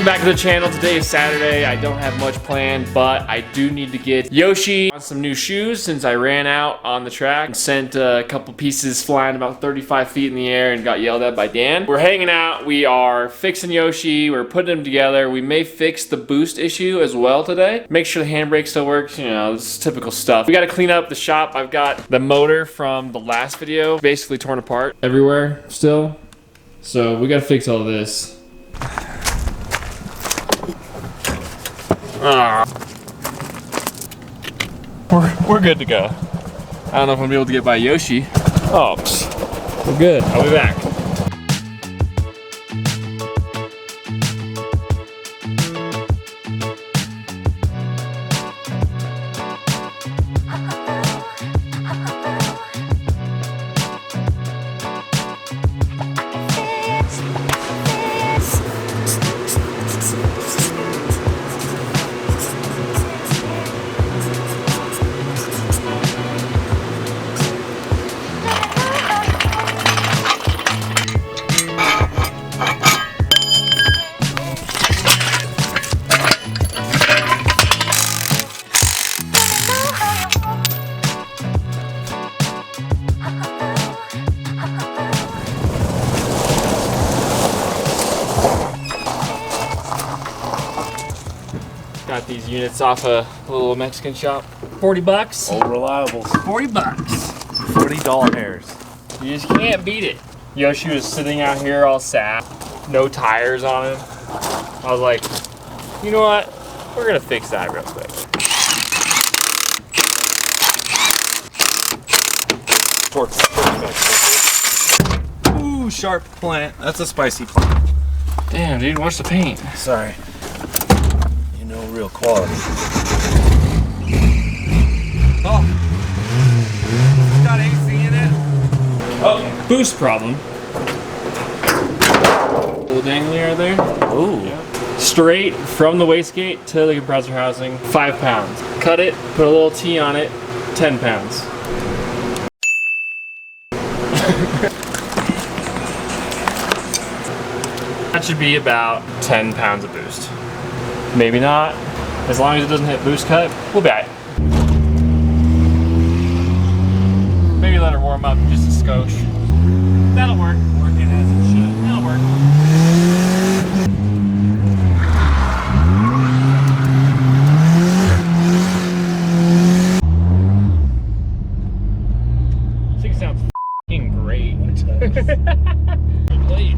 back to the channel. Today is Saturday. I don't have much planned, but I do need to get Yoshi on some new shoes since I ran out on the track and sent a couple pieces flying about 35 feet in the air and got yelled at by Dan. We're hanging out. We are fixing Yoshi. We're putting them together. We may fix the boost issue as well today. Make sure the handbrake still works. You know, this is typical stuff. We got to clean up the shop. I've got the motor from the last video basically torn apart everywhere still. So we got to fix all this. We're good to go. I don't know if I'm gonna be able to get by Yoshi. Oh, we're good. I'll be back. Got these units off a little Mexican shop. 40 bucks. Old reliables. 40 bucks. $40 hairs. You just can't beat it. Yoshi was sitting out here all sad. No tires on him. I was like, you know what? We're gonna fix that real quick. Ooh, sharp plant. That's a spicy plant. Damn, dude, what's the paint? Sorry. You know real quality. Oh. It's got AC in it. Oh, boost problem. Little dangly right there. Ooh. Yeah. Straight from the wastegate to the compressor housing, 5 pounds. Cut it, put a little T on it, 10 pounds. That should be about 10 pounds of boost. Maybe not. As long as it doesn't hit boost cut, we'll be all right. Maybe let her warm up just a skosh. That'll work. Working as it should. That'll work. This thing sounds f***ing great. Wait.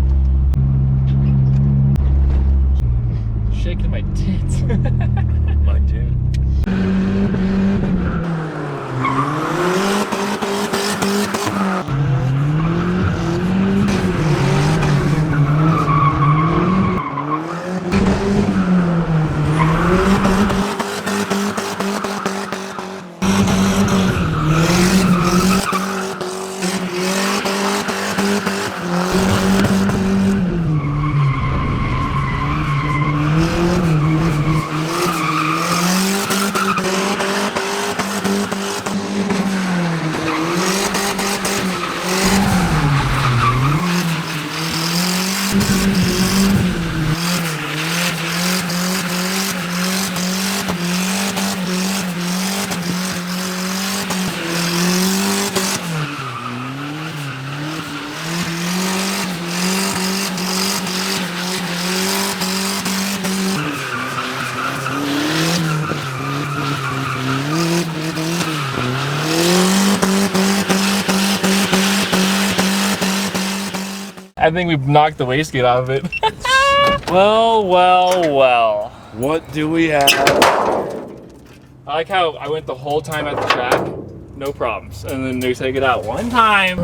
Shaking my tits. Mine too. I think we've knocked the wastegate out of it. Well, well, well. What do we have? I like how I went the whole time at the track, no problems. And then they take it out one time.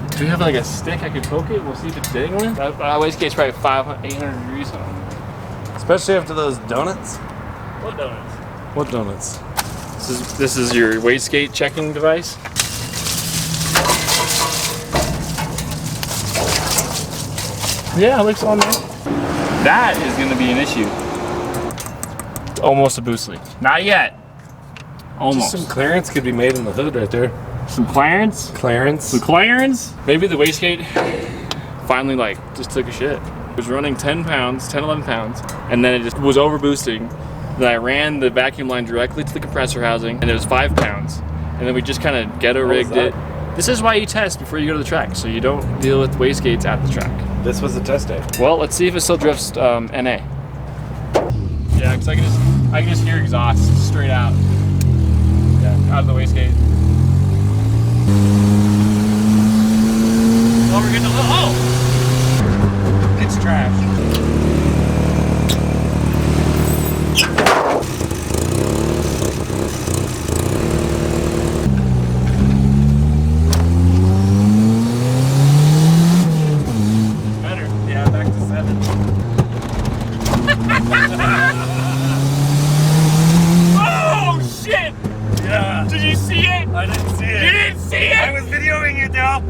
Do we have like a stick I could poke it? We'll see if it's dangling. That wastegate's probably 500, 800 degrees. Especially after those donuts. What donuts? What donuts? This is your wastegate checking device. Yeah, it looks on there. That is going to be an issue. Almost a boost leak. Not yet. Almost. Just some clearance could be made in the hood right there. Some clearance? Clearance. Some clearance? Maybe the wastegate finally like just took a shit. It was running 10 pounds, 10, 11 pounds, and then it just was over boosting. Then I ran the vacuum line directly to the compressor housing, and it was 5 pounds. And then we just kind of ghetto rigged it. This is why you test before you go to the track, so you don't deal with wastegates at the track. This was a test day. Well, let's see if it still drifts NA. Yeah, because I can just hear exhaust straight out. Yeah, out of the wastegate. Oh, we're getting a little. Oh! It's trash.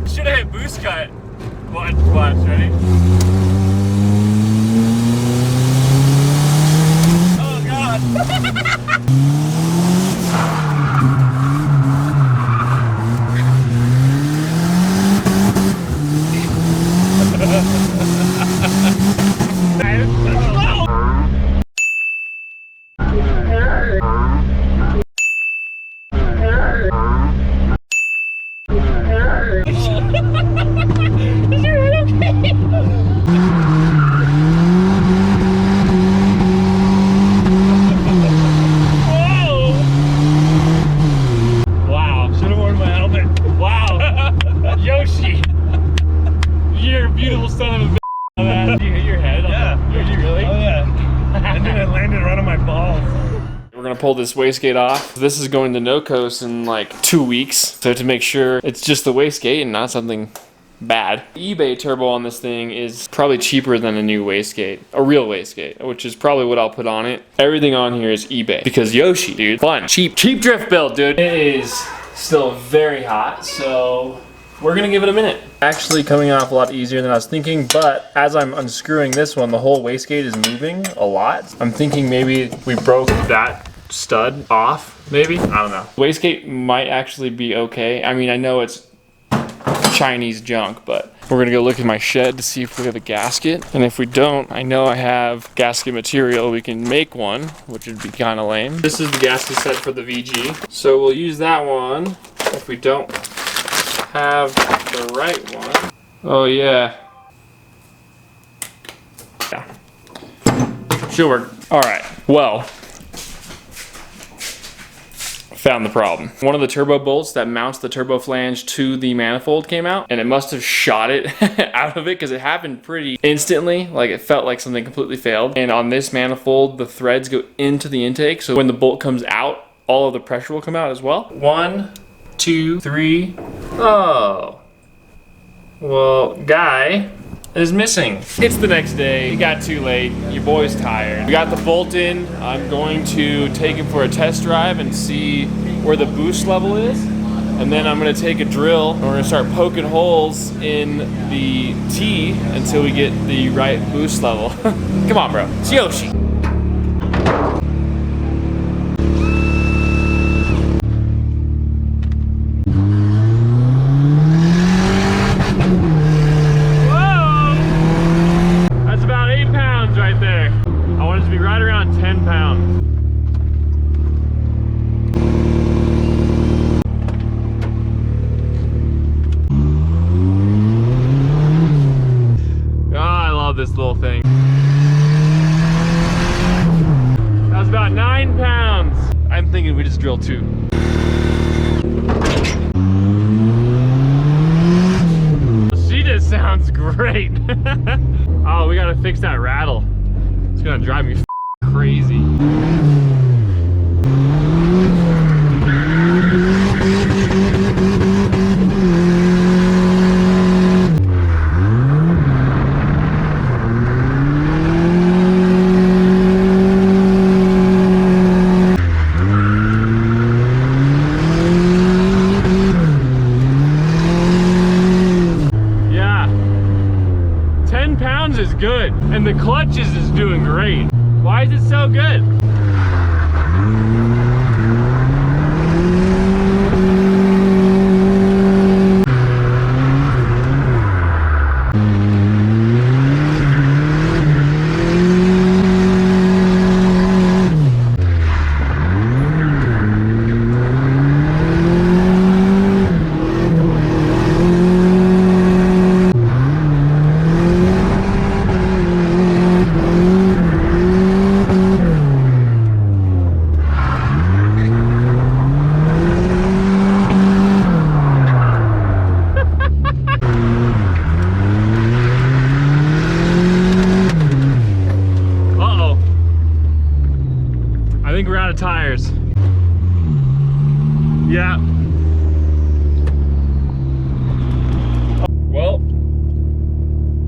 Should have hit boost cut. Watch, ready? Oh God. Yoshi, you're a beautiful son of a bitch. Did you hit your head? Yeah. Did you really? Oh yeah. And then it landed right on my balls. We're gonna pull this wastegate off. This is going to no coast in like 2 weeks. So to make sure it's just the wastegate and not something bad. The eBay turbo on this thing is probably cheaper than a new wastegate, a real wastegate, which is probably what I'll put on it. Everything on here is eBay because Yoshi, dude, fun, cheap drift build, dude. It is still very hot, so we're gonna give it a minute. Actually coming off a lot easier than I was thinking, but as I'm unscrewing this one, the whole wastegate is moving a lot. I'm thinking maybe we broke that stud off, maybe? I don't know. Wastegate might actually be okay. I mean, I know it's Chinese junk, but we're gonna go look in my shed to see if we have a gasket. And if we don't, I know I have gasket material. We can make one, which would be kind of lame. This is the gasket set for the VG. So we'll use that one if we don't have the right one. Oh yeah. Yeah. Should work. All right, well, found the problem. One of the turbo bolts that mounts the turbo flange to the manifold came out, and it must have shot it out of it because it happened pretty instantly. Like it felt like something completely failed. And on this manifold, the threads go into the intake, so when the bolt comes out, all of the pressure will come out as well. 1, 2, 3. Oh. Well, guy is missing. It's the next day. It got too late. Your boy's tired. We got the bolt in. I'm going to take him for a test drive and see where the boost level is. And then I'm gonna take a drill and we're gonna start poking holes in the T until we get the right boost level. Come on, bro. It's Yoshi. Right around 10 pounds. Oh, I love this little thing. That was about 9 pounds. I'm thinking we just drill 2. She just sounds great. Oh, we gotta fix that rattle. It's gonna drive me crazy. Yeah, 10 pounds is good, and the clutches is doing great. Why is it so good? Yeah. Well,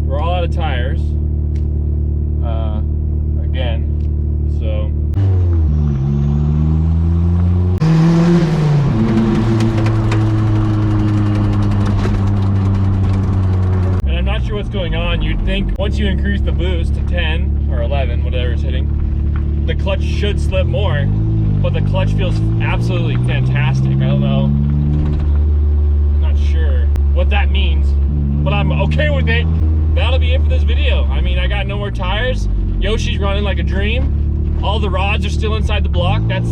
we're all out of tires. Again, so. And I'm not sure what's going on. You'd think once you increase the boost to 10 or 11, whatever it's hitting, the clutch should slip more, but the clutch feels absolutely fantastic. I don't know. I'm not sure what that means, but I'm okay with it. That'll be it for this video. I mean, I got no more tires. Yoshi's running like a dream. All the rods are still inside the block. That's,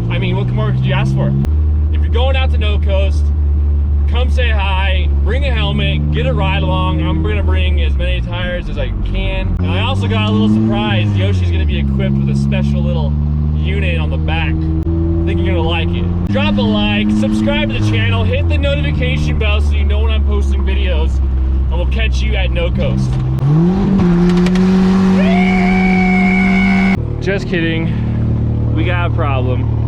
I mean, what more could you ask for? If you're going out to No Coast, come say hi, bring a helmet, get a ride along. I'm gonna bring as many tires as I can. And I also got a little surprise. Yoshi's gonna be equipped with a special little unit on the back. I think you're gonna like it. Drop a like, subscribe to the channel, hit the notification bell so you know when I'm posting videos, and we'll catch you at No Coast. Just kidding. We got a problem.